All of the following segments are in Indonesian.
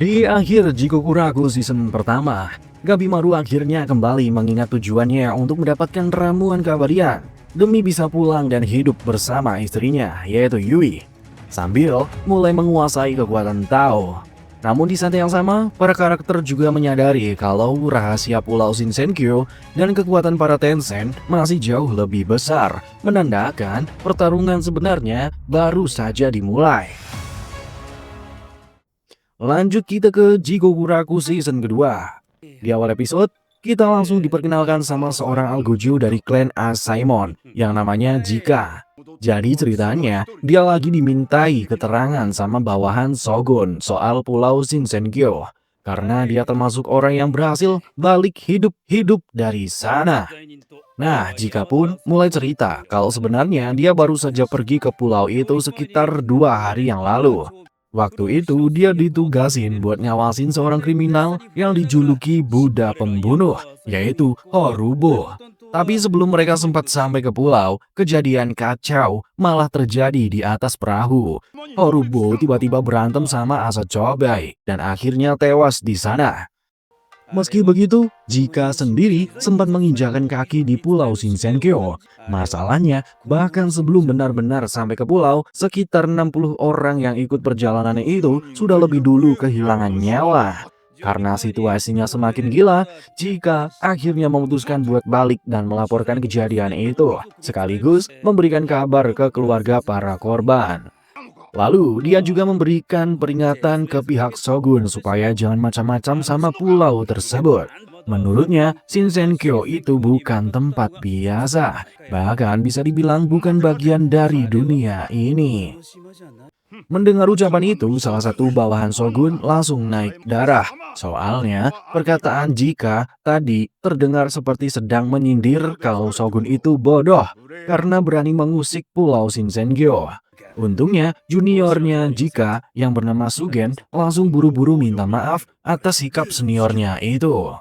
Di akhir Jigokuraku season pertama, Gabimaru akhirnya kembali mengingat tujuannya untuk mendapatkan ramuan keabadian demi bisa pulang dan hidup bersama istrinya, yaitu Yui, sambil mulai menguasai kekuatan Tao. Namun di saat yang sama, para karakter juga menyadari kalau rahasia Pulau Shinsenkyo dan kekuatan para Tencent masih jauh lebih besar, menandakan pertarungan sebenarnya baru saja dimulai. Lanjut kita ke Jigokuraku season kedua. Di awal episode, kita langsung diperkenalkan sama seorang Algojo dari klan Asaemon yang namanya Jika. Jadi ceritanya, dia lagi dimintai keterangan sama bawahan Shogun soal Pulau Shinsenkyo. Karena dia termasuk orang yang berhasil balik hidup-hidup dari sana. Nah, Jika pun mulai cerita kalau sebenarnya dia baru saja pergi ke pulau itu sekitar 2 hari yang lalu. Waktu itu dia ditugasin buat ngawasin seorang kriminal yang dijuluki Buddha pembunuh, yaitu Horubo. Tapi sebelum mereka sempat sampai ke pulau, kejadian kacau malah terjadi di atas perahu. Horubo tiba-tiba berantem sama Asachobai dan akhirnya tewas di sana. Meski begitu, Jika sendiri sempat menginjakan kaki di Pulau Shinsenkyo. Masalahnya, bahkan sebelum benar-benar sampai ke pulau, sekitar 60 orang yang ikut perjalanan itu sudah lebih dulu kehilangan nyawa. Karena situasinya semakin gila, Jika akhirnya memutuskan buat balik dan melaporkan kejadian itu, sekaligus memberikan kabar ke keluarga para korban. Lalu, dia juga memberikan peringatan ke pihak Shogun supaya jangan macam-macam sama pulau tersebut. Menurutnya, Shinsenkyo itu bukan tempat biasa, bahkan bisa dibilang bukan bagian dari dunia ini. Mendengar ucapan itu, salah satu bawahan Shogun langsung naik darah. Soalnya, perkataan Jika tadi terdengar seperti sedang menyindir kalau Shogun itu bodoh karena berani mengusik Pulau Shinsenkyo. Untungnya, juniornya Jika yang bernama Sugen langsung buru-buru minta maaf atas sikap seniornya itu.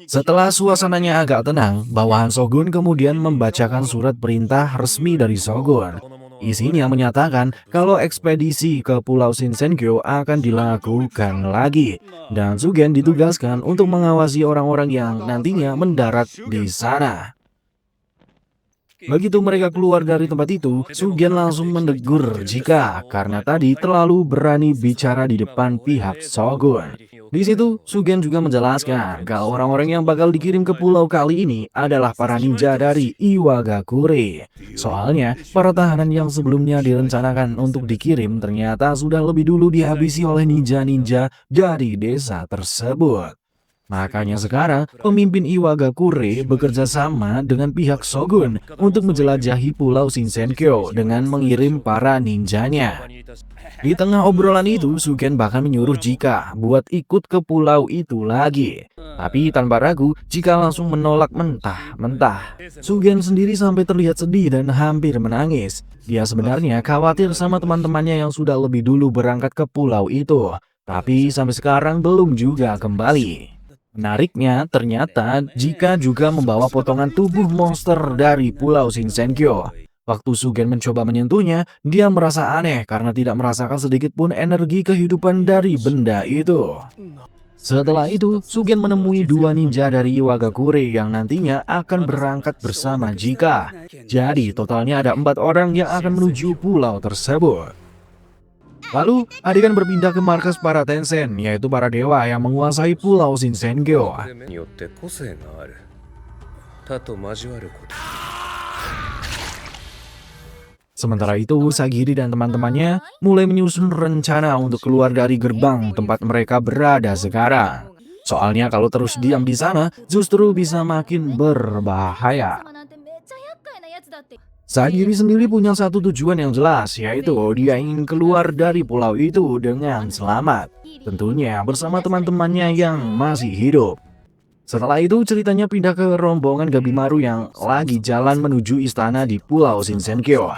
Setelah suasananya agak tenang, bawahan Shogun kemudian membacakan surat perintah resmi dari Shogun. Isinya menyatakan kalau ekspedisi ke Pulau Shinsenkyo akan dilakukan lagi, dan Sugen ditugaskan untuk mengawasi orang-orang yang nantinya mendarat di sana. Begitu mereka keluar dari tempat itu, Sugen langsung menegur Jika karena tadi terlalu berani bicara di depan pihak Shogun. Di situ, Sugen juga menjelaskan kalau orang-orang yang bakal dikirim ke pulau kali ini adalah para ninja dari Iwagakure. Soalnya, para tahanan yang sebelumnya direncanakan untuk dikirim ternyata sudah lebih dulu dihabisi oleh ninja-ninja dari desa tersebut. Makanya sekarang, pemimpin Iwagakure bekerja sama dengan pihak Shogun untuk menjelajahi Pulau Shinsenkyo dengan mengirim para ninjanya. Di tengah obrolan itu, Sugen bahkan menyuruh Jika buat ikut ke pulau itu lagi. Tapi tanpa ragu, Jika langsung menolak mentah-mentah. Sugen sendiri sampai terlihat sedih dan hampir menangis. Dia sebenarnya khawatir sama teman-temannya yang sudah lebih dulu berangkat ke pulau itu. Tapi sampai sekarang belum juga kembali. Menariknya, ternyata Jika juga membawa potongan tubuh monster dari Pulau Shinsenkyo. Waktu Sugen mencoba menyentuhnya, dia merasa aneh karena tidak merasakan sedikit pun energi kehidupan dari benda itu. Setelah itu, Sugen menemui 2 ninja dari Iwagakure yang nantinya akan berangkat bersama Jika. Jadi, totalnya ada 4 orang yang akan menuju pulau tersebut. Lalu, adegan berpindah ke markas para Tencent, yaitu para dewa yang menguasai Pulau Shinsenkyo. Sementara itu, Sagiri dan teman-temannya mulai menyusun rencana untuk keluar dari gerbang tempat mereka berada sekarang. Soalnya kalau terus diam di sana, justru bisa makin berbahaya. Sagiri sendiri punya satu tujuan yang jelas, yaitu dia ingin keluar dari pulau itu dengan selamat. Tentunya bersama teman-temannya yang masih hidup. Setelah itu ceritanya pindah ke rombongan Gabimaru yang lagi jalan menuju istana di Pulau Shinsenkyo.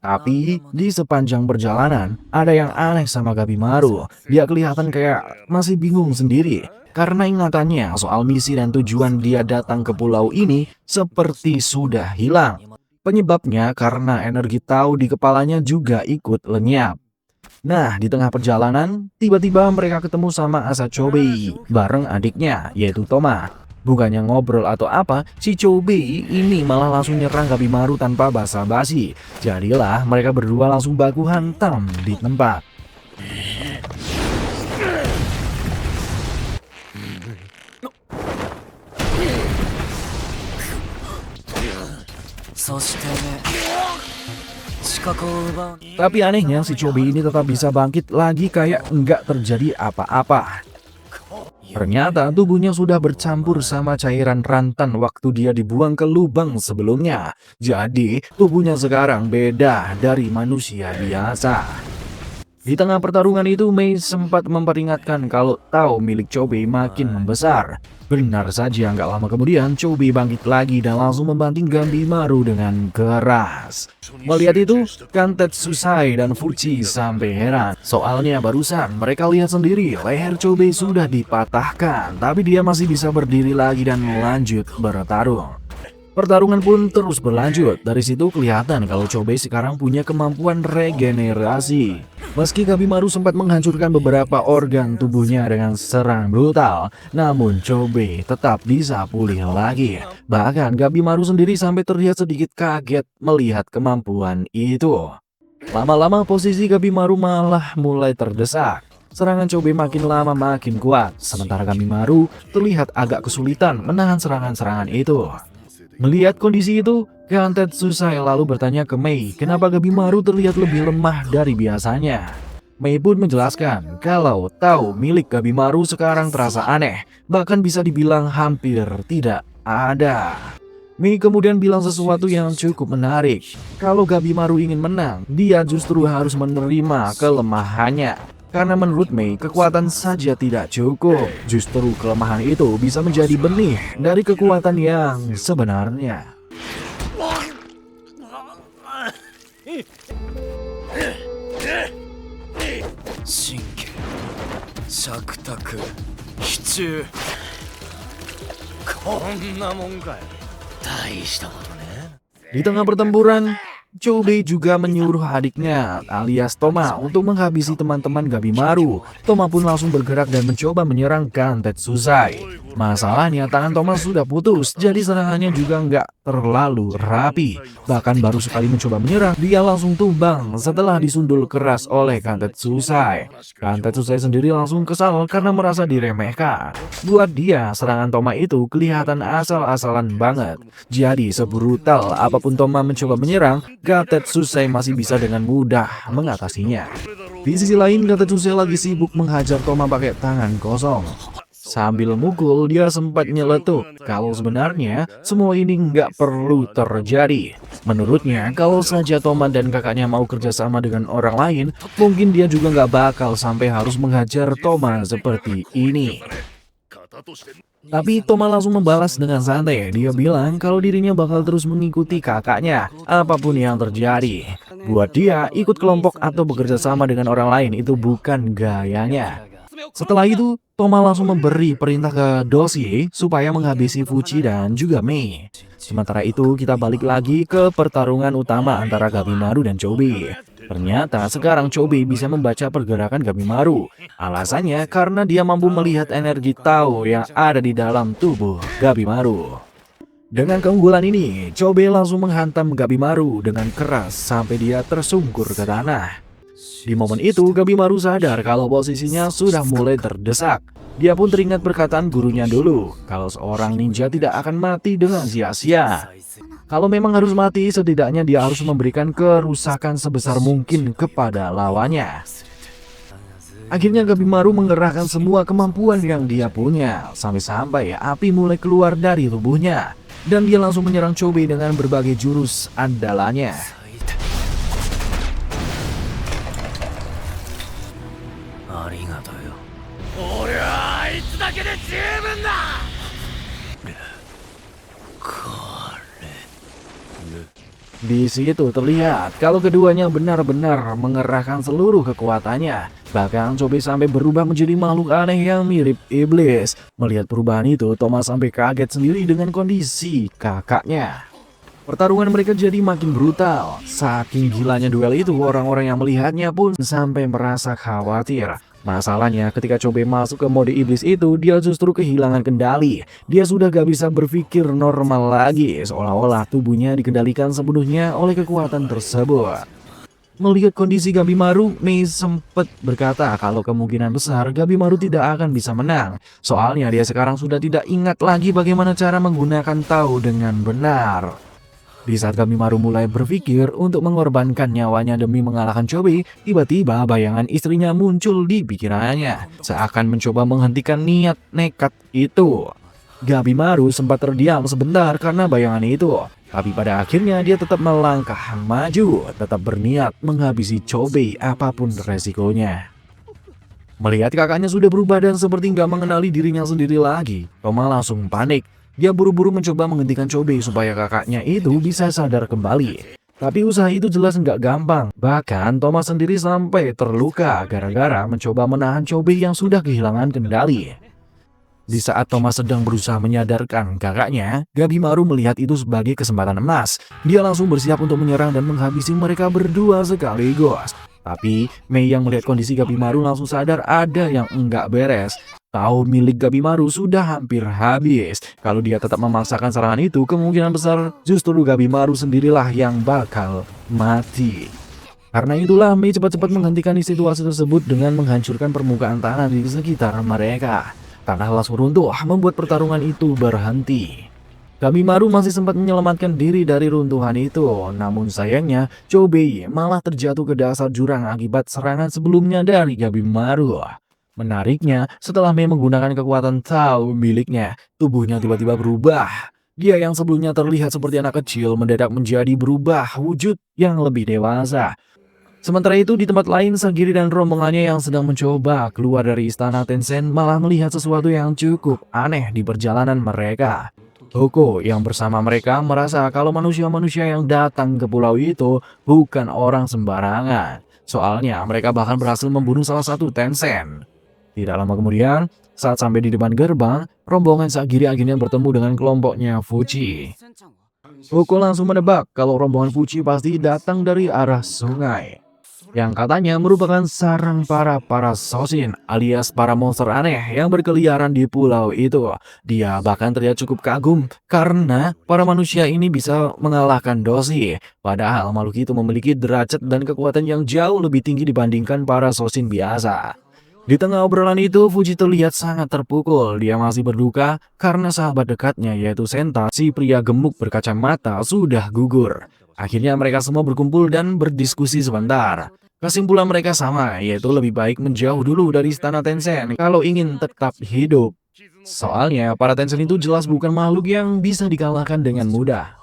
Tapi di sepanjang perjalanan ada yang aneh sama Gabimaru. Dia kelihatan kayak masih bingung sendiri. Karena ingatannya soal misi dan tujuan dia datang ke pulau ini seperti sudah hilang. Penyebabnya karena energi Tao di kepalanya juga ikut lenyap. Nah, di tengah perjalanan, tiba-tiba mereka ketemu sama Asachobe bareng adiknya, yaitu Toma. Bukannya ngobrol atau apa, si Chobe ini malah langsung nyerang Gabimaru tanpa basa-basi. Jadilah mereka berdua langsung baku hantam di tempat. そして資格を奪う Tapi anehnya si Chobe ini tetap bisa bangkit lagi kayak enggak terjadi apa-apa. Ternyata tubuhnya sudah bercampur sama cairan rantan waktu dia dibuang ke lubang sebelumnya. Jadi tubuhnya sekarang beda dari manusia biasa. Di tengah pertarungan itu, Mei sempat memperingatkan kalau tahu milik Chobe makin membesar. Benar saja, nggak lama kemudian Chobe bangkit lagi dan langsung membanting Gabimaru dengan keras. Melihat itu, Kantetsusai dan Fuchi sampai heran. Soalnya barusan mereka lihat sendiri leher Chobe sudah dipatahkan, tapi dia masih bisa berdiri lagi dan lanjut bertarung. Pertarungan pun terus berlanjut. Dari situ kelihatan kalau Chobe sekarang punya kemampuan regenerasi. Meski Gabimaru sempat menghancurkan beberapa organ tubuhnya dengan serang brutal, namun Chobe tetap bisa pulih lagi. Bahkan Gabimaru sendiri sampai terlihat sedikit kaget melihat kemampuan itu. Lama-lama posisi Gabimaru malah mulai terdesak. Serangan Chobe makin lama makin kuat, sementara Gabimaru terlihat agak kesulitan menahan serangan-serangan itu. Melihat kondisi itu, Kantetsusai lalu bertanya ke Mei kenapa Gabimaru terlihat lebih lemah dari biasanya. Mei pun menjelaskan kalau tahu milik Gabimaru sekarang terasa aneh, bahkan bisa dibilang hampir tidak ada. Mei kemudian bilang sesuatu yang cukup menarik. Kalau Gabimaru ingin menang, dia justru harus menerima kelemahannya. Karena menurut Mei, kekuatan saja tidak cukup. Justru kelemahan itu bisa menjadi benih dari kekuatan yang sebenarnya. Shinken, Shakutak, Hichu. こんなもんかよ。大したことね。 Di tengah pertempuran, Chobe juga menyuruh adiknya alias Toma untuk menghabisi teman-teman Gabimaru. Toma pun langsung bergerak dan mencoba menyerang Kantetsusai. Masalahnya tangan Toma sudah putus, jadi serangannya juga nggak terlalu rapi. Bahkan baru sekali mencoba menyerang, dia langsung tumbang setelah disundul keras oleh Kantetsusai. Kantetsusai sendiri langsung kesal karena merasa diremehkan. Buat dia, serangan Toma itu kelihatan asal-asalan banget. Jadi sebrutal apapun Toma mencoba menyerang, Kantetsusai masih bisa dengan mudah mengatasinya. Di sisi lain, Kantetsusai lagi sibuk menghajar Toma pakai tangan kosong. Sambil mukul, dia sempat nyeletuk kalau sebenarnya semua ini nggak perlu terjadi. Menurutnya, kalau saja Toma dan kakaknya mau kerjasama dengan orang lain, mungkin dia juga nggak bakal sampai harus menghajar Toma seperti ini. Tapi Toma langsung membalas dengan santai. Dia bilang kalau dirinya bakal terus mengikuti kakaknya, apapun yang terjadi. Buat dia, ikut kelompok atau bekerja sama dengan orang lain itu bukan gayanya. Setelah itu, Toma langsung memberi perintah ke Dosie supaya menghabisi Fuchi dan juga Mei. Sementara itu, kita balik lagi ke pertarungan utama antara Gabimaru dan Chobe. Ternyata sekarang Chobe bisa membaca pergerakan Gabimaru. Alasannya karena dia mampu melihat energi Tao yang ada di dalam tubuh Gabimaru. Dengan keunggulan ini, Chobe langsung menghantam Gabimaru dengan keras sampai dia tersungkur ke tanah. Di momen itu, Gabimaru sadar kalau posisinya sudah mulai terdesak. Dia pun teringat perkataan gurunya dulu, kalau seorang ninja tidak akan mati dengan sia-sia. Kalau memang harus mati, setidaknya dia harus memberikan kerusakan sebesar mungkin kepada lawannya. Akhirnya Gabimaru mengerahkan semua kemampuan yang dia punya, sampai-sampai api mulai keluar dari tubuhnya. Dan dia langsung menyerang Chobe dengan berbagai jurus andalannya. Di situ terlihat kalau keduanya benar-benar mengerahkan seluruh kekuatannya. Bahkan Chobe sampai berubah menjadi makhluk aneh yang mirip iblis. Melihat perubahan itu, Toma sampai kaget sendiri dengan kondisi kakaknya. Pertarungan mereka jadi makin brutal. Saking gilanya duel itu, orang-orang yang melihatnya pun sampai merasa khawatir. Masalahnya ketika Chobe masuk ke mode iblis itu, dia justru kehilangan kendali. Dia sudah gak bisa berpikir normal lagi, seolah-olah tubuhnya dikendalikan sepenuhnya oleh kekuatan tersebut. Melihat kondisi Gabimaru, Mei sempat berkata kalau kemungkinan besar Gabimaru tidak akan bisa menang. Soalnya dia sekarang sudah tidak ingat lagi bagaimana cara menggunakan Tao dengan benar. Di saat Gabimaru mulai berpikir untuk mengorbankan nyawanya demi mengalahkan Chobe, tiba-tiba bayangan istrinya muncul di pikirannya, seakan mencoba menghentikan niat nekat itu. Gabimaru sempat terdiam sebentar karena bayangan itu, tapi pada akhirnya dia tetap melangkah maju, tetap berniat menghabisi Chobe apapun resikonya. Melihat kakaknya sudah berubah dan seperti nggak mengenali dirinya sendiri lagi, Toma langsung panik. Dia buru-buru mencoba menghentikan Chobe supaya kakaknya itu bisa sadar kembali. Tapi usaha itu jelas nggak gampang. Bahkan Thomas sendiri sampai terluka gara-gara mencoba menahan Chobe yang sudah kehilangan kendali. Di saat Thomas sedang berusaha menyadarkan kakaknya, Gabimaru melihat itu sebagai kesempatan emas. Dia langsung bersiap untuk menyerang dan menghabisi mereka berdua sekaligus. Tapi Mei yang melihat kondisi Gabimaru langsung sadar ada yang enggak beres. Tao milik Gabimaru sudah hampir habis. Kalau dia tetap memaksakan serangan itu, kemungkinan besar justru Gabimaru sendirilah yang bakal mati. Karena itulah Mei cepat-cepat menghentikan situasi tersebut dengan menghancurkan permukaan tanah di sekitar mereka. Tanah langsung runtuh, membuat pertarungan itu berhenti. Gabimaru masih sempat menyelamatkan diri dari runtuhan itu, namun sayangnya Chobe malah terjatuh ke dasar jurang akibat serangan sebelumnya dari Gabimaru. Menariknya, setelah Mei menggunakan kekuatan Tao miliknya, tubuhnya tiba-tiba berubah. Dia yang sebelumnya terlihat seperti anak kecil mendadak menjadi berubah wujud yang lebih dewasa. Sementara itu di tempat lain, Sagiri dan rombongannya yang sedang mencoba keluar dari istana Tensen malah melihat sesuatu yang cukup aneh di perjalanan mereka. Hoko yang bersama mereka merasa kalau manusia-manusia yang datang ke pulau itu bukan orang sembarangan. Soalnya mereka bahkan berhasil membunuh salah satu Tensen. Tidak lama kemudian, saat sampai di depan gerbang, rombongan Sagiri akhirnya bertemu dengan kelompoknya Fuji. Hoko langsung menebak kalau rombongan Fuji pasti datang dari arah sungai, yang katanya merupakan sarang para Soshin alias para monster aneh yang berkeliaran di pulau itu. Dia bahkan terlihat cukup kagum karena para manusia ini bisa mengalahkan Doshi. Padahal makhluk itu memiliki derajat dan kekuatan yang jauh lebih tinggi dibandingkan para Soshin biasa. Di tengah obrolan itu, Fuji terlihat sangat terpukul. Dia masih berduka karena sahabat dekatnya yaitu Senta, si pria gemuk berkacamata, sudah gugur. Akhirnya mereka semua berkumpul dan berdiskusi sebentar. Kesimpulan mereka sama, yaitu lebih baik menjauh dulu dari istana Tensen kalau ingin tetap hidup. Soalnya para Tensen itu jelas bukan makhluk yang bisa dikalahkan dengan mudah.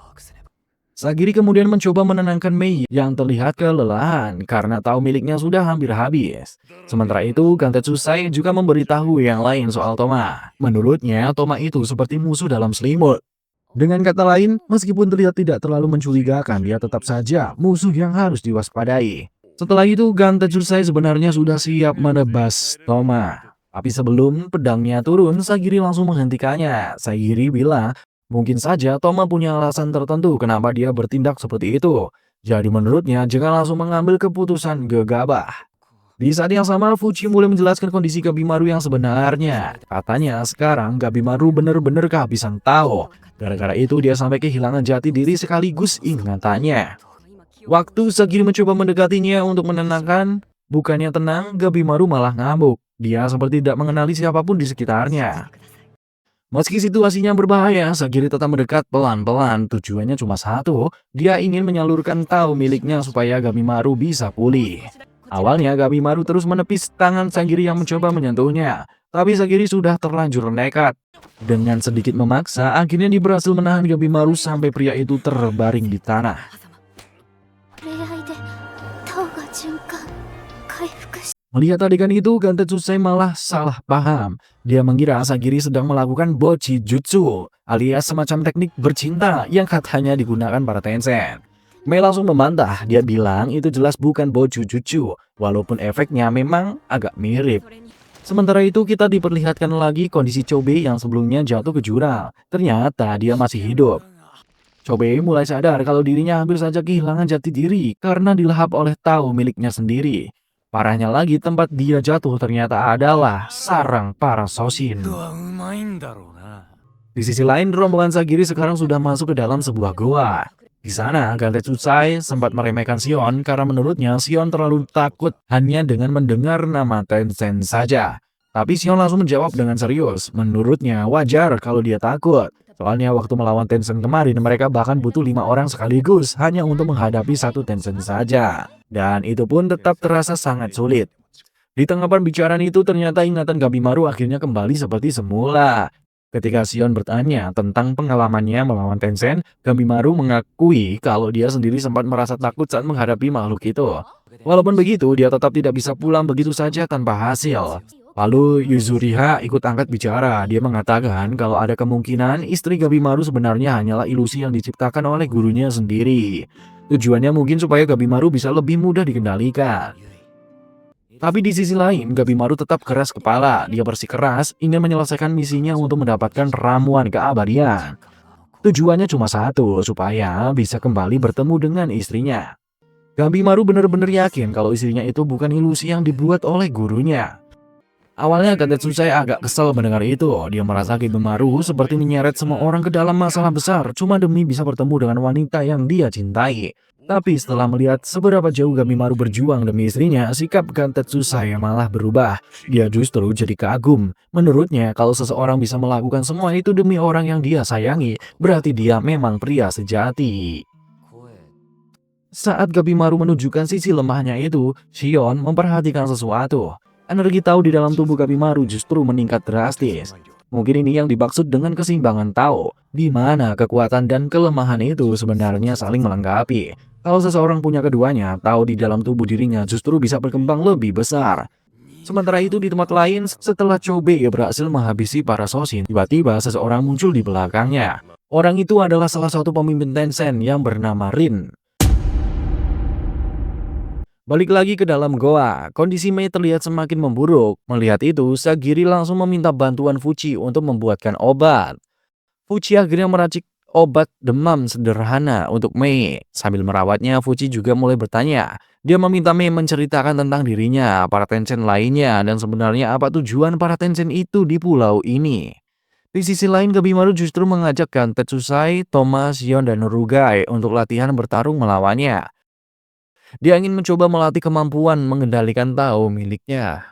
Sagiri kemudian mencoba menenangkan Mei yang terlihat kelelahan karena Tao miliknya sudah hampir habis. Sementara itu, Gantetsusai juga memberitahu yang lain soal Toma. Menurutnya, Toma itu seperti musuh dalam selimut. Dengan kata lain, meskipun terlihat tidak terlalu mencurigakan, dia tetap saja musuh yang harus diwaspadai. Setelah itu, Gantetsusai sebenarnya sudah siap menebas Toma. Tapi sebelum pedangnya turun, Sagiri langsung menghentikannya. Sagiri bilang, mungkin saja Toma punya alasan tertentu kenapa dia bertindak seperti itu. Jadi menurutnya jangan langsung mengambil keputusan gegabah. Di saat yang sama, Fuji mulai menjelaskan kondisi Gabimaru yang sebenarnya. Katanya sekarang Gabimaru benar-benar kehabisan Tao. Gara-gara itu dia sampai kehilangan jati diri sekaligus ingatannya. Waktu Sagiri mencoba mendekatinya untuk menenangkan, bukannya tenang, Gabimaru malah ngamuk. Dia seperti tidak mengenali siapapun di sekitarnya. Meski situasinya berbahaya, Sagiri tetap mendekat pelan-pelan. Tujuannya cuma satu, dia ingin menyalurkan Tao miliknya supaya Gabimaru bisa pulih. Awalnya Gabimaru terus menepis tangan Sagiri yang mencoba menyentuhnya, tapi Sagiri sudah terlanjur nekat. Dengan sedikit memaksa, akhirnya dia berhasil menahan Gabimaru sampai pria itu terbaring di tanah. Melihat adegan itu, Gantetsusai malah salah paham. Dia mengira Sagiri sedang melakukan Bochi Jutsu, alias semacam teknik bercinta yang katanya digunakan para Tensen. Mei langsung membantah, dia bilang itu jelas bukan Bochi Jutsu, walaupun efeknya memang agak mirip. Sementara itu kita diperlihatkan lagi kondisi Chobe yang sebelumnya jatuh ke jurang. Ternyata dia masih hidup. Chobe mulai sadar kalau dirinya hampir saja kehilangan jati diri karena dilahap oleh Tao miliknya sendiri. Parahnya lagi, tempat dia jatuh ternyata adalah sarang para Soshin. はうまいんだろうな。 Di sisi lain, rombongan Sagiri sekarang sudah masuk ke dalam sebuah goa. Di sana, Gantetsusai sempat meremehkan Sion karena menurutnya Sion terlalu takut hanya dengan mendengar nama Tencent saja. Tapi Sion langsung menjawab dengan serius. Menurutnya wajar kalau dia takut. Soalnya waktu melawan Tencent kemarin, mereka bahkan butuh 5 orang sekaligus hanya untuk menghadapi satu Tencent saja. Dan itu pun tetap terasa sangat sulit. Di tengah pembicaraan itu ternyata ingatan Gabimaru akhirnya kembali seperti semula. Ketika Sion bertanya tentang pengalamannya melawan Tencent, Gabimaru mengakui kalau dia sendiri sempat merasa takut saat menghadapi makhluk itu. Walaupun begitu, dia tetap tidak bisa pulang begitu saja tanpa hasil. Lalu Yuzuriha ikut angkat bicara. Dia mengatakan kalau ada kemungkinan istri Gabimaru sebenarnya hanyalah ilusi yang diciptakan oleh gurunya sendiri. Tujuannya mungkin supaya Gabimaru bisa lebih mudah dikendalikan. Tapi di sisi lain, Gabimaru tetap keras kepala. Dia bersikeras ingin menyelesaikan misinya untuk mendapatkan ramuan keabadian. Tujuannya cuma satu, supaya bisa kembali bertemu dengan istrinya. Gabimaru benar-benar yakin kalau istrinya itu bukan ilusi yang dibuat oleh gurunya. Awalnya Gantetsusai agak kesal mendengar itu. Dia merasa Gabimaru seperti menyeret semua orang ke dalam masalah besar cuma demi bisa bertemu dengan wanita yang dia cintai. Tapi setelah melihat seberapa jauh Gabimaru berjuang demi istrinya, sikap Gantetsusai malah berubah. Dia justru jadi kagum. Menurutnya, kalau seseorang bisa melakukan semua itu demi orang yang dia sayangi, berarti dia memang pria sejati. Saat Gabimaru menunjukkan sisi lemahnya itu, Shion memperhatikan sesuatu. Energi Tao di dalam tubuh Gabimaru justru meningkat drastis. Mungkin ini yang dimaksud dengan keseimbangan Tao, di mana kekuatan dan kelemahan itu sebenarnya saling melengkapi. Kalau seseorang punya keduanya, Tao di dalam tubuh dirinya justru bisa berkembang lebih besar. Sementara itu di tempat lain, setelah Chobe berhasil menghabisi para Soshin, tiba-tiba seseorang muncul di belakangnya. Orang itu adalah salah satu pemimpin Tencent yang bernama Rin. Balik lagi ke dalam goa, kondisi Mei terlihat semakin memburuk. Melihat itu, Sagiri langsung meminta bantuan Fuji untuk membuatkan obat. Fuji akhirnya meracik obat demam sederhana untuk Mei. Sambil merawatnya, Fuji juga mulai bertanya. Dia meminta Mei menceritakan tentang dirinya, para Tencent lainnya, dan sebenarnya apa tujuan para Tencent itu di pulau ini. Di sisi lain, Gabimaru justru mengajak Gantetsusai, Toma, Shion, dan Norugai untuk latihan bertarung melawannya. Dia ingin mencoba melatih kemampuan mengendalikan Tao miliknya.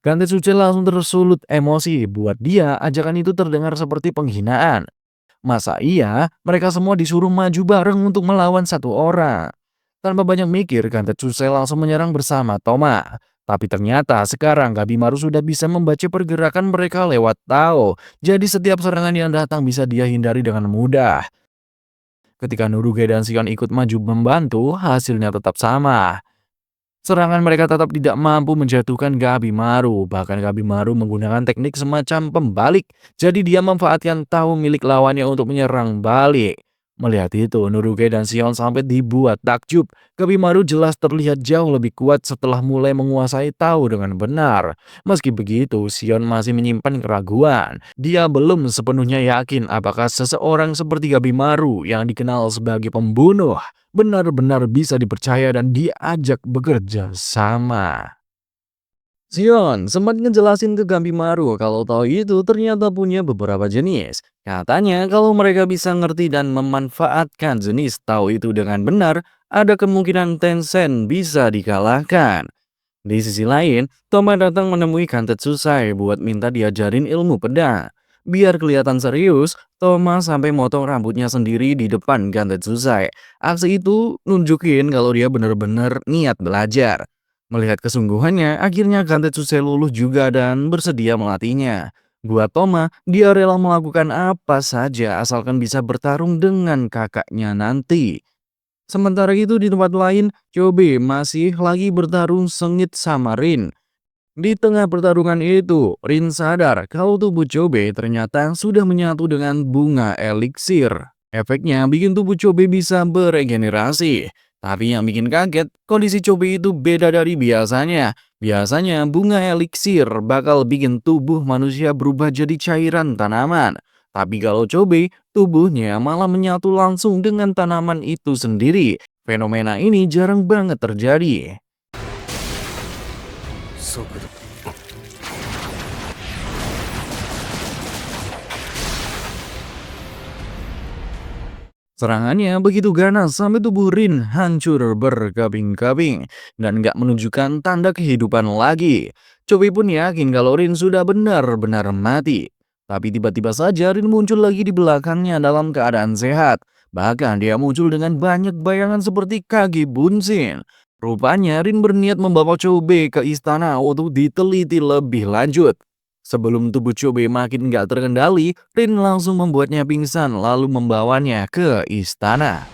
Gantetsusai langsung tersulut emosi. Buat dia, ajakan itu terdengar seperti penghinaan. Masa iya, mereka semua disuruh maju bareng untuk melawan satu orang. Tanpa banyak mikir, Gantetsusai langsung menyerang bersama Toma. Tapi ternyata sekarang Gabimaru sudah bisa membaca pergerakan mereka lewat Tao. Jadi setiap serangan yang datang bisa dia hindari dengan mudah. Ketika Norugai dan Shion ikut maju membantu, hasilnya tetap sama. Serangan mereka tetap tidak mampu menjatuhkan Gabimaru. Bahkan Gabimaru menggunakan teknik semacam pembalik. Jadi dia memanfaatkan Tao milik lawannya untuk menyerang balik. Melihat itu, Norugai dan Shion sampai dibuat takjub. Gabimaru jelas terlihat jauh lebih kuat setelah mulai menguasai Tao dengan benar. Meski begitu, Shion masih menyimpan keraguan. Dia belum sepenuhnya yakin apakah seseorang seperti Gabimaru yang dikenal sebagai pembunuh benar-benar bisa dipercaya dan diajak bekerja sama. Shion sempat ngejelasin ke Gabimaru kalau Tao itu ternyata punya beberapa jenis. Katanya kalau mereka bisa ngerti dan memanfaatkan jenis Tao itu dengan benar, ada kemungkinan Tencent bisa dikalahkan. Di sisi lain, Toma datang menemui Gantetsusai buat minta diajarin ilmu pedang. Biar kelihatan serius, Toma sampai motong rambutnya sendiri di depan Gantetsusai. Aksi itu nunjukin kalau dia benar-benar niat belajar. Melihat kesungguhannya, akhirnya Gantetsusai luluh juga dan bersedia melatihnya. Buat Toma, dia rela melakukan apa saja asalkan bisa bertarung dengan kakaknya nanti. Sementara itu di tempat lain, Chobe masih lagi bertarung sengit sama Rin. Di tengah pertarungan itu, Rin sadar kalau tubuh Chobe ternyata sudah menyatu dengan bunga eliksir. Efeknya bikin tubuh Chobe bisa beregenerasi. Tapi yang bikin kaget, kondisi Chobe itu beda dari biasanya. Biasanya bunga eliksir bakal bikin tubuh manusia berubah jadi cairan tanaman. Tapi kalau Chobe, tubuhnya malah menyatu langsung dengan tanaman itu sendiri. Fenomena ini jarang banget terjadi. 速度 Serangannya begitu ganas sampai tubuh Rin hancur berkabing-kabing dan gak menunjukkan tanda kehidupan lagi. Chobe pun yakin kalau Rin sudah benar-benar mati. Tapi tiba-tiba saja Rin muncul lagi di belakangnya dalam keadaan sehat. Bahkan dia muncul dengan banyak bayangan seperti kaki Bunsin. Rupanya Rin berniat membawa Chobe ke istana untuk diteliti lebih lanjut. Sebelum tubuh Chobe makin gak terkendali, Rin langsung membuatnya pingsan lalu membawanya ke istana.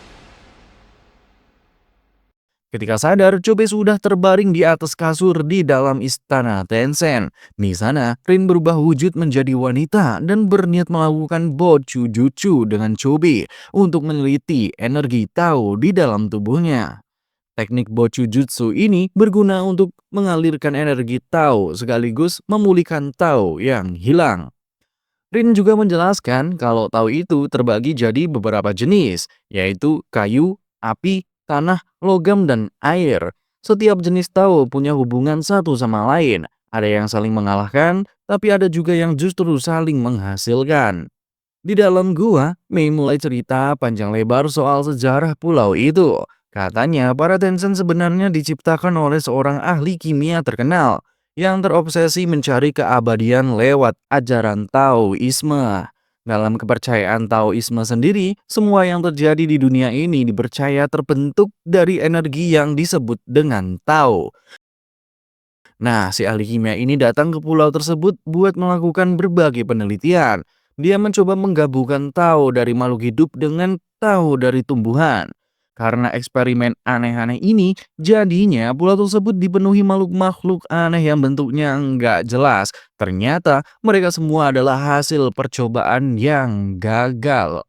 Ketika sadar, Chobe sudah terbaring di atas kasur di dalam istana Tencent. Di sana, Rin berubah wujud menjadi wanita dan berniat melakukan Botchu Jutsu dengan Chobe untuk meneliti energi Tao di dalam tubuhnya. Teknik Botchu Jutsu ini berguna untuk mengalirkan energi Tao sekaligus memulihkan Tao yang hilang. Rin juga menjelaskan kalau Tao itu terbagi jadi beberapa jenis, yaitu kayu, api, tanah, logam, dan air. Setiap jenis Tao punya hubungan satu sama lain. Ada yang saling mengalahkan, tapi ada juga yang justru saling menghasilkan. Di dalam gua, Mei mulai cerita panjang lebar soal sejarah pulau itu. Katanya, para Tencent sebenarnya diciptakan oleh seorang ahli kimia terkenal yang terobsesi mencari keabadian lewat ajaran Taoisme. Dalam kepercayaan Taoisme sendiri, semua yang terjadi di dunia ini dipercaya terbentuk dari energi yang disebut dengan Tao. Nah, si ahli kimia ini datang ke pulau tersebut buat melakukan berbagai penelitian. Dia mencoba menggabungkan Tao dari makhluk hidup dengan Tao dari tumbuhan. Karena eksperimen aneh-aneh ini, jadinya pulau tersebut dipenuhi makhluk-makhluk aneh yang bentuknya nggak jelas. Ternyata mereka semua adalah hasil percobaan yang gagal.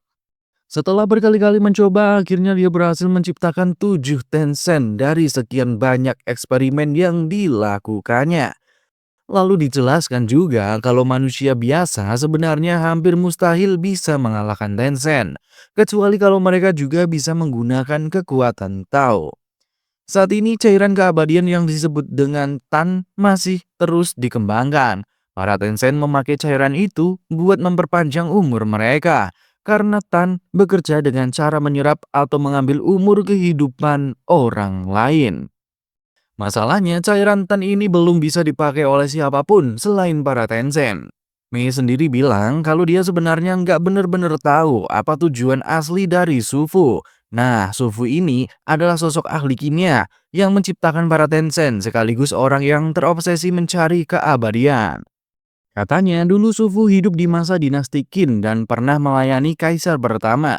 Setelah berkali-kali mencoba, akhirnya dia berhasil menciptakan 7 Tencent dari sekian banyak eksperimen yang dilakukannya. Lalu dijelaskan juga kalau manusia biasa sebenarnya hampir mustahil bisa mengalahkan Tencent, kecuali kalau mereka juga bisa menggunakan kekuatan Tao. Saat ini cairan keabadian yang disebut dengan Tan masih terus dikembangkan. Para Tencent memakai cairan itu buat memperpanjang umur mereka, karena Tan bekerja dengan cara menyerap atau mengambil umur kehidupan orang lain. Masalahnya, cairan Tan ini belum bisa dipakai oleh siapapun selain para Tencent. Mei sendiri bilang kalau dia sebenarnya nggak benar-benar tahu apa tujuan asli dari Sufu. Nah, Sufu ini adalah sosok ahli kimia yang menciptakan para Tencent sekaligus orang yang terobsesi mencari keabadian. Katanya dulu Sufu hidup di masa dinasti Qin dan pernah melayani kaisar pertama.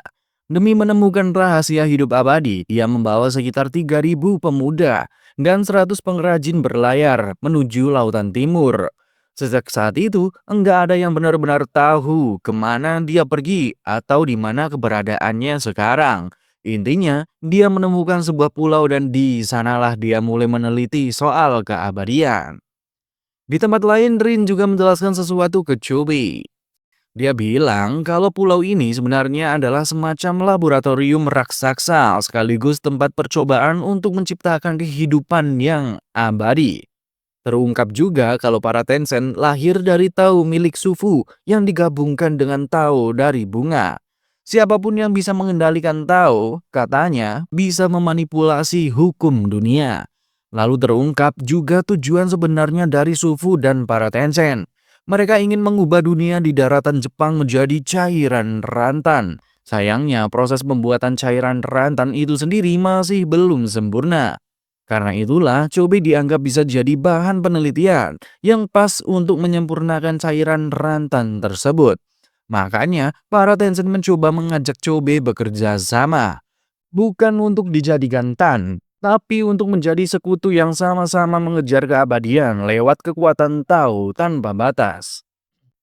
Demi menemukan rahasia hidup abadi, dia membawa sekitar 3.000 pemuda dan 100 pengrajin berlayar menuju lautan timur. Sejak saat itu, enggak ada yang benar-benar tahu kemana dia pergi atau di mana keberadaannya sekarang. Intinya, dia menemukan sebuah pulau dan di sanalah dia mulai meneliti soal keabadian. Di tempat lain, Rin juga menjelaskan sesuatu ke Chobe. Dia bilang kalau pulau ini sebenarnya adalah semacam laboratorium raksasa sekaligus tempat percobaan untuk menciptakan kehidupan yang abadi. Terungkap juga kalau para Tencent lahir dari Tao milik Sufu yang digabungkan dengan Tao dari bunga. Siapapun yang bisa mengendalikan Tao, katanya bisa memanipulasi hukum dunia. Lalu terungkap juga tujuan sebenarnya dari Sufu dan para Tencent. Mereka ingin mengubah dunia di daratan Jepang menjadi cairan rantan. Sayangnya, proses pembuatan cairan rantan itu sendiri masih belum sempurna. Karena itulah, Chobe dianggap bisa jadi bahan penelitian yang pas untuk menyempurnakan cairan rantan tersebut. Makanya, para Tencent mencoba mengajak Chobe bekerja sama. Bukan untuk dijadikan Tan, tapi untuk menjadi sekutu yang sama-sama mengejar keabadian lewat kekuatan Tao tanpa batas.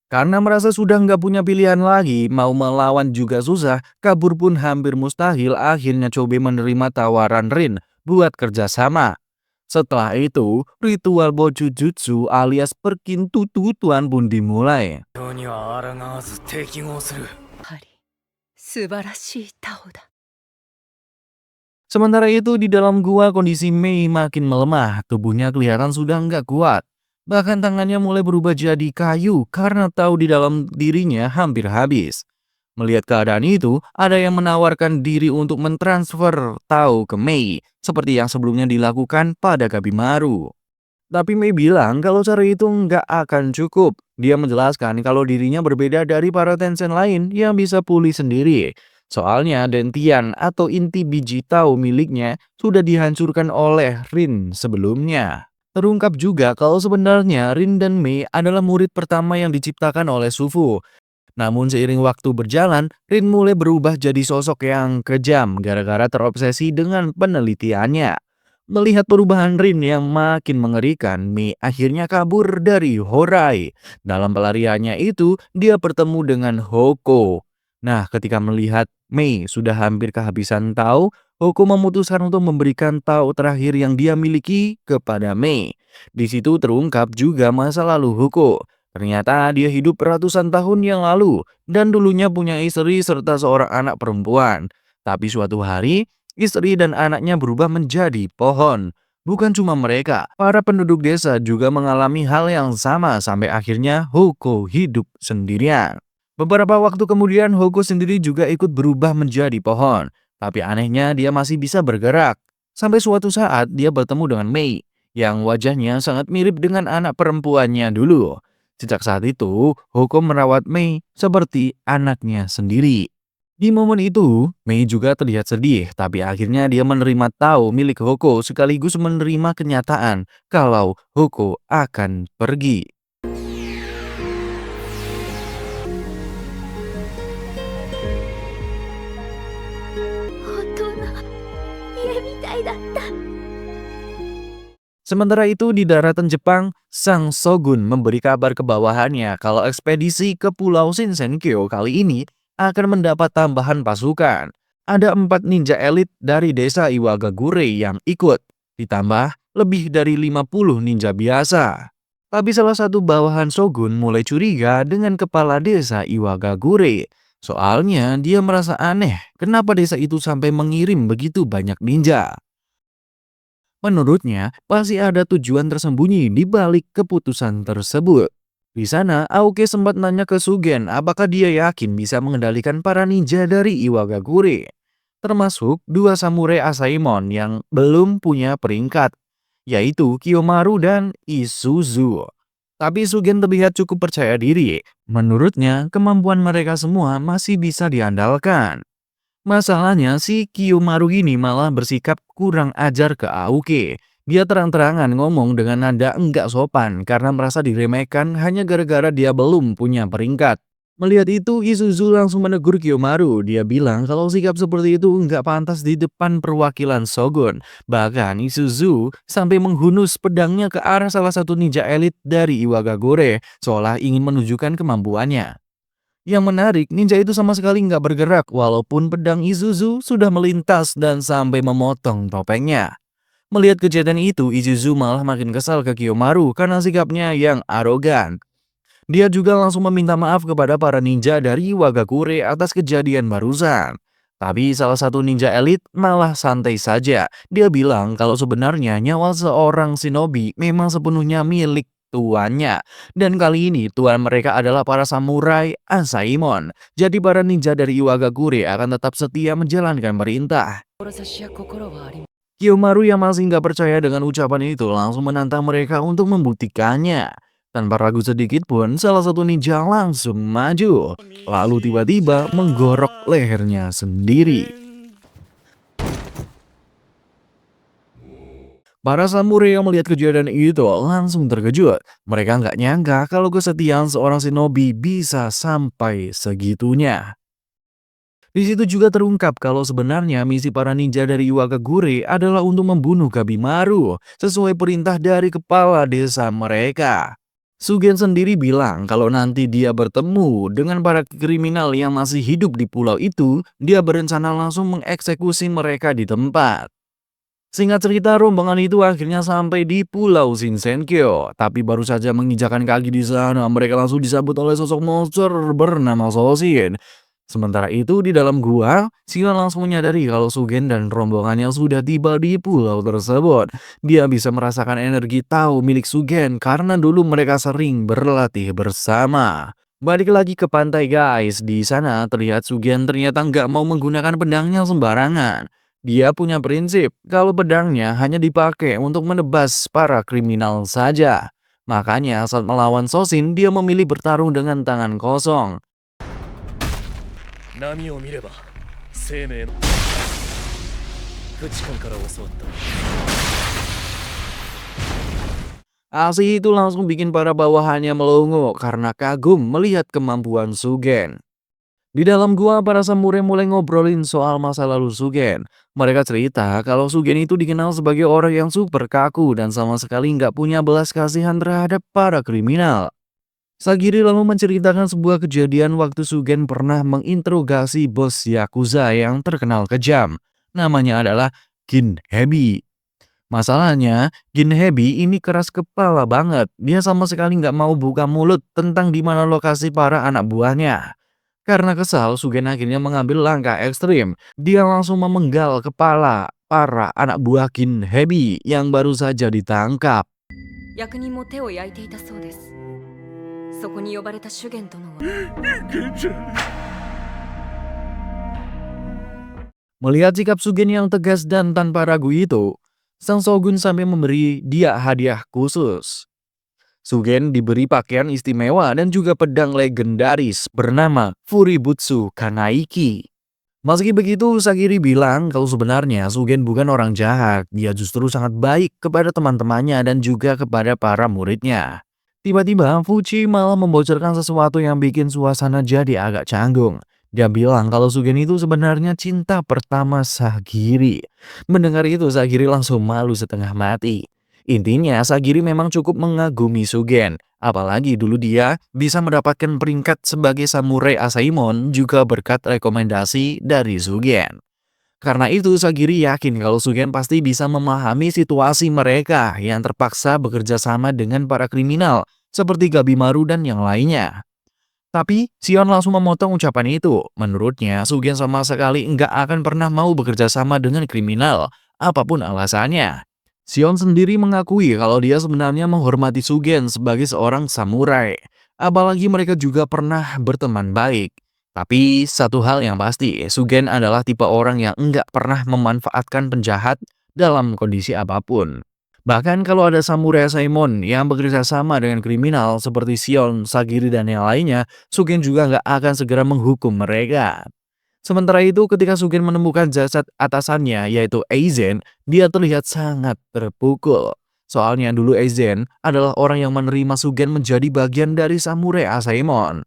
Karena merasa sudah nggak punya pilihan lagi, mau melawan juga susah, kabur pun hampir mustahil, akhirnya Chobe menerima tawaran Rin buat kerjasama. Setelah itu, ritual Bojujutsu alias perkintutuan pun dimulai. 今日には抗わず適合する。やはり素晴らしいタオだ。 Sementara itu di dalam gua kondisi Mei makin melemah, tubuhnya kelihatan sudah nggak kuat. Bahkan tangannya mulai berubah jadi kayu karena tahu di dalam dirinya hampir habis. Melihat keadaan itu, ada yang menawarkan diri untuk mentransfer Tao ke Mei, seperti yang sebelumnya dilakukan pada Gabimaru. Tapi Mei bilang kalau cara itu nggak akan cukup. Dia menjelaskan kalau dirinya berbeda dari para Tenshin lain yang bisa pulih sendiri. Soalnya Dentian atau inti biji Tao miliknya sudah dihancurkan oleh Rin sebelumnya. Terungkap juga kalau sebenarnya Rin dan Mei adalah murid pertama yang diciptakan oleh Sufu. Namun seiring waktu berjalan, Rin mulai berubah jadi sosok yang kejam gara-gara terobsesi dengan penelitiannya. Melihat perubahan Rin yang makin mengerikan, Mei akhirnya kabur dari Horai. Dalam pelariannya itu, dia bertemu dengan Hoko. Nah, ketika melihat Mei sudah hampir kehabisan Tao, Hoko memutuskan untuk memberikan Tao terakhir yang dia miliki kepada Mei. Di situ terungkap juga masa lalu Hoko. Ternyata dia hidup ratusan tahun yang lalu dan dulunya punya istri serta seorang anak perempuan. Tapi suatu hari, istri dan anaknya berubah menjadi pohon. Bukan cuma mereka, para penduduk desa juga mengalami hal yang sama sampai akhirnya Hoko hidup sendirian. Beberapa waktu kemudian Hoko sendiri juga ikut berubah menjadi pohon. Tapi anehnya dia masih bisa bergerak. Sampai suatu saat dia bertemu dengan Mei yang wajahnya sangat mirip dengan anak perempuannya dulu. Sejak saat itu, Hoko merawat Mei seperti anaknya sendiri. Di momen itu, Mei juga terlihat sedih, tapi akhirnya dia menerima Tao milik Hoko sekaligus menerima kenyataan kalau Hoko akan pergi. 本当の家みたいだった。 Sementara itu di daratan Jepang, Sang Shogun memberi kabar ke bawahannya kalau ekspedisi ke Pulau Shinsenkyo kali ini akan mendapat tambahan pasukan. Ada 4 ninja elit dari desa Iwagakure yang ikut, ditambah lebih dari 50 ninja biasa. Tapi salah satu bawahan Shogun mulai curiga dengan kepala desa Iwagakure. Soalnya dia merasa aneh kenapa desa itu sampai mengirim begitu banyak ninja. Menurutnya, pasti ada tujuan tersembunyi di balik keputusan tersebut. Di sana, Aoki sempat nanya ke Sugen apakah dia yakin bisa mengendalikan para ninja dari Iwagakure. Termasuk 2 samurai Asaemon yang belum punya peringkat, yaitu Kiyomaru dan Isuzu. Tapi Sugen terlihat cukup percaya diri. Menurutnya, kemampuan mereka semua masih bisa diandalkan. Masalahnya si Kiyomaru ini malah bersikap kurang ajar ke Aoki. Dia terang-terangan ngomong dengan nada enggak sopan karena merasa diremehkan hanya gara-gara dia belum punya peringkat. Melihat itu, Isuzu langsung menegur Kiyomaru. Dia bilang kalau sikap seperti itu enggak pantas di depan perwakilan Shogun. Bahkan Isuzu sampai menghunus pedangnya ke arah salah satu ninja elit dari Iwagakure, seolah ingin menunjukkan kemampuannya. Yang menarik, ninja itu sama sekali nggak bergerak walaupun pedang Isuzu sudah melintas dan sampai memotong topengnya. Melihat kejadian itu, Isuzu malah makin kesal ke Kiyomaru karena sikapnya yang arogan. Dia juga langsung meminta maaf kepada para ninja dari Wagakure atas kejadian barusan. Tapi salah satu ninja elit malah santai saja. Dia bilang kalau sebenarnya nyawa seorang shinobi memang sepenuhnya milik tuannya. Dan kali ini tuan mereka adalah para samurai Asaemon. Jadi para ninja dari Iwagakure akan tetap setia menjalankan perintah. 志や心はあり Kiyomaru yang masih nggak percaya dengan ucapan itu langsung menantang mereka untuk membuktikannya. Tanpa ragu sedikit pun, salah satu ninja langsung maju. Lalu tiba-tiba menggorok lehernya sendiri. Para samurai yang melihat kejadian itu langsung terkejut. Mereka nggak nyangka kalau kesetiaan seorang shinobi bisa sampai segitunya. Di situ juga terungkap kalau sebenarnya misi para ninja dari Iwagakure adalah untuk membunuh Gabimaru sesuai perintah dari kepala desa mereka. Sugen sendiri bilang kalau nanti dia bertemu dengan para kriminal yang masih hidup di pulau itu, dia berencana langsung mengeksekusi mereka di tempat. Singkat cerita, rombongan itu akhirnya sampai di Pulau Shinsenkyo. Tapi baru saja menginjakan kaki di sana, mereka langsung disambut oleh sosok monster bernama Soshin. Sementara itu di dalam gua, Sion langsung menyadari kalau Sugen dan rombongannya sudah tiba di pulau tersebut. Dia bisa merasakan energi Tao milik Sugen karena dulu mereka sering berlatih bersama. Balik lagi ke pantai guys, di sana terlihat Sugen ternyata nggak mau menggunakan pedangnya sembarangan. Dia punya prinsip kalau pedangnya hanya dipakai untuk menebas para kriminal saja. Makanya saat melawan Soshin, dia memilih bertarung dengan tangan kosong. 波を見れば生命のフチ君から教わった。 Aksi itu langsung bikin para bawahannya melongo karena kagum melihat kemampuan Sugen. Di dalam gua, para samurai mulai ngobrolin soal masa lalu Sugen. Mereka cerita kalau Sugen itu dikenal sebagai orang yang super kaku dan sama sekali nggak punya belas kasihan terhadap para kriminal. Sagiri lalu menceritakan sebuah kejadian waktu Sugen pernah menginterogasi bos Yakuza yang terkenal kejam. Namanya adalah Gin Hebi. Masalahnya, Gin Hebi ini keras kepala banget. Dia sama sekali nggak mau buka mulut tentang di mana lokasi para anak buahnya. Karena kesal, Sugen akhirnya mengambil langkah ekstrim. Dia langsung memenggal kepala para anak buah Gin Hebi yang baru saja ditangkap. 役人も手を焼いていたそうです。そこに呼ばれた修験殿は Melihat sikap Sugen yang tegas dan tanpa ragu itu, Sang Shogun sampai memberi dia hadiah khusus. Sugen diberi pakaian istimewa dan juga pedang legendaris bernama Fuributsu Kanaiki. Meski begitu, Sagiri bilang kalau sebenarnya Sugen bukan orang jahat. Dia justru sangat baik kepada teman-temannya dan juga kepada para muridnya. Tiba-tiba, Fuji malah membocorkan sesuatu yang bikin suasana jadi agak canggung. Dia bilang kalau Sugen itu sebenarnya cinta pertama Sagiri. Mendengar itu, Sagiri langsung malu setengah mati. Intinya, Sagiri memang cukup mengagumi Sugen. Apalagi dulu dia bisa mendapatkan peringkat sebagai samurai Asaemon juga berkat rekomendasi dari Sugen. Karena itu, Sagiri yakin kalau Sugen pasti bisa memahami situasi mereka yang terpaksa bekerja sama dengan para kriminal seperti Gabimaru dan yang lainnya. Tapi, Sion langsung memotong ucapan itu. Menurutnya, Sugen sama sekali nggak akan pernah mau bekerja sama dengan kriminal, apapun alasannya. Sion sendiri mengakui kalau dia sebenarnya menghormati Sugen sebagai seorang samurai. Apalagi mereka juga pernah berteman baik. Tapi satu hal yang pasti, Sugen adalah tipe orang yang enggak pernah memanfaatkan penjahat dalam kondisi apapun. Bahkan kalau ada samurai Asaemon yang bekerja sama dengan kriminal seperti Sion, Sagiri, dan yang lainnya, Sugen juga nggak akan segera menghukum mereka. Sementara itu, ketika Sugen menemukan jasad atasannya, yaitu Aizen, dia terlihat sangat terpukul. Soalnya dulu Aizen adalah orang yang menerima Sugen menjadi bagian dari samurai Asaemon.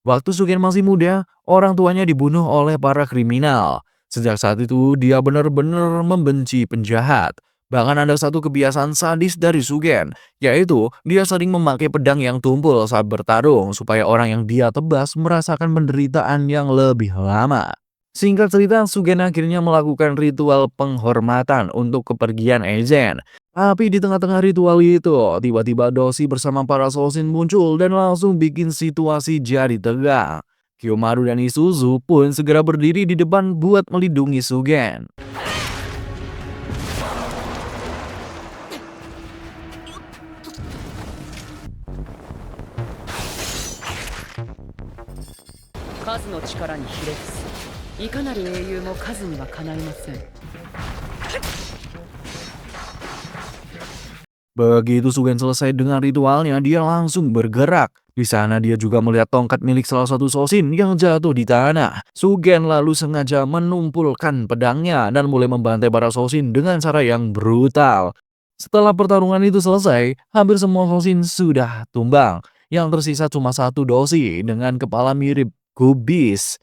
Waktu Sugen masih muda, orang tuanya dibunuh oleh para kriminal. Sejak saat itu, dia benar-benar membenci penjahat. Bahkan ada satu kebiasaan sadis dari Sugen, yaitu dia sering memakai pedang yang tumpul saat bertarung supaya orang yang dia tebas merasakan penderitaan yang lebih lama. Singkat cerita, Sugen akhirnya melakukan ritual penghormatan untuk kepergian Aizen. Tapi di tengah-tengah ritual itu, tiba-tiba Doshi bersama para Soshin muncul dan langsung bikin situasi jadi tegang. Kyomaru dan Isuzu pun segera berdiri di depan buat melindungi Sugen. Begitu Sugen selesai dengan ritualnya, dia langsung bergerak. Di sana dia juga melihat tongkat milik salah satu Soshin yang jatuh di tanah. Sugen lalu sengaja menumpulkan pedangnya dan mulai membantai para Soshin dengan cara yang brutal. Setelah pertarungan itu selesai, hampir semua Soshin sudah tumbang. Yang tersisa cuma satu Doshi dengan kepala mirip kubis.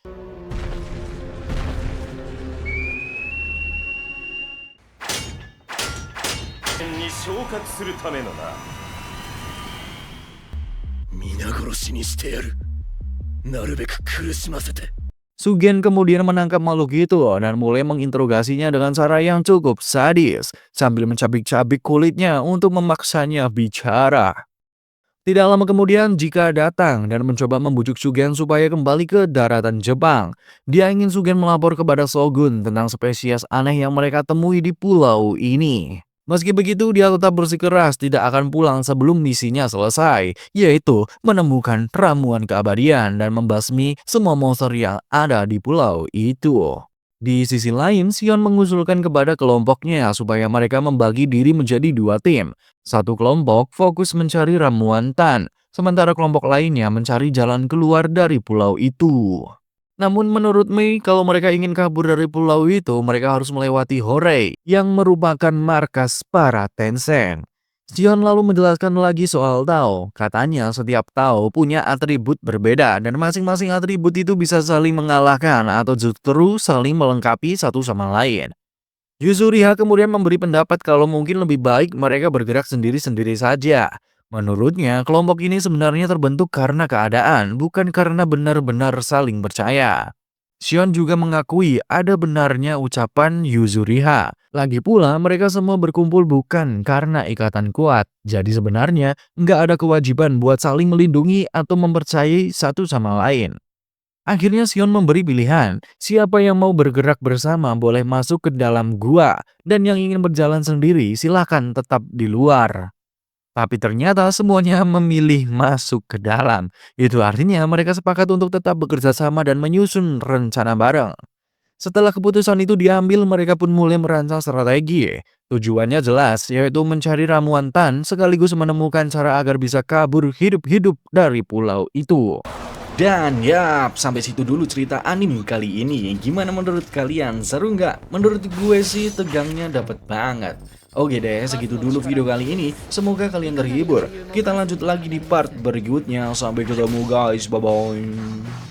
Sugen kemudian menangkap makhluk itu dan mulai menginterogasinya dengan cara yang cukup sadis, sambil mencabik-cabik kulitnya untuk memaksanya bicara. Tidak lama kemudian, Jika datang dan mencoba membujuk Sugen supaya kembali ke daratan Jepang. Dia ingin Sugen melapor kepada Shogun tentang spesies aneh yang mereka temui di pulau ini. Meski begitu, dia tetap bersikeras tidak akan pulang sebelum misinya selesai, yaitu menemukan ramuan keabadian dan membasmi semua monster yang ada di pulau itu. Di sisi lain, Sion mengusulkan kepada kelompoknya supaya mereka membagi diri menjadi 2 tim. Satu kelompok fokus mencari ramuan Tan, sementara kelompok lainnya mencari jalan keluar dari pulau itu. Namun menurut Mei, kalau mereka ingin kabur dari pulau itu, mereka harus melewati Horei, yang merupakan markas para Tencent. Sion lalu menjelaskan lagi soal Tao. Katanya setiap Tao punya atribut berbeda, dan masing-masing atribut itu bisa saling mengalahkan atau justru saling melengkapi satu sama lain. Yuzuriha kemudian memberi pendapat kalau mungkin lebih baik mereka bergerak sendiri-sendiri saja. Menurutnya, kelompok ini sebenarnya terbentuk karena keadaan, bukan karena benar-benar saling percaya. Sion juga mengakui ada benarnya ucapan Yuzuriha. Lagi pula, mereka semua berkumpul bukan karena ikatan kuat. Jadi sebenarnya, nggak ada kewajiban buat saling melindungi atau mempercayai satu sama lain. Akhirnya Sion memberi pilihan, siapa yang mau bergerak bersama boleh masuk ke dalam gua, dan yang ingin berjalan sendiri silahkan tetap di luar. Tapi ternyata semuanya memilih masuk ke dalam. Itu artinya mereka sepakat untuk tetap bekerja sama dan menyusun rencana bareng. Setelah keputusan itu diambil, mereka pun mulai merancang strategi. Tujuannya jelas, yaitu mencari ramuan Tan sekaligus menemukan cara agar bisa kabur hidup-hidup dari pulau itu. Dan yap, sampai situ dulu cerita anime kali ini. Gimana menurut kalian? Seru nggak? Menurut gue sih tegangnya dapet banget. Oke deh, segitu dulu video kali ini. Semoga kalian terhibur. Kita lanjut lagi di part berikutnya. Sampai ketemu guys, bye-bye.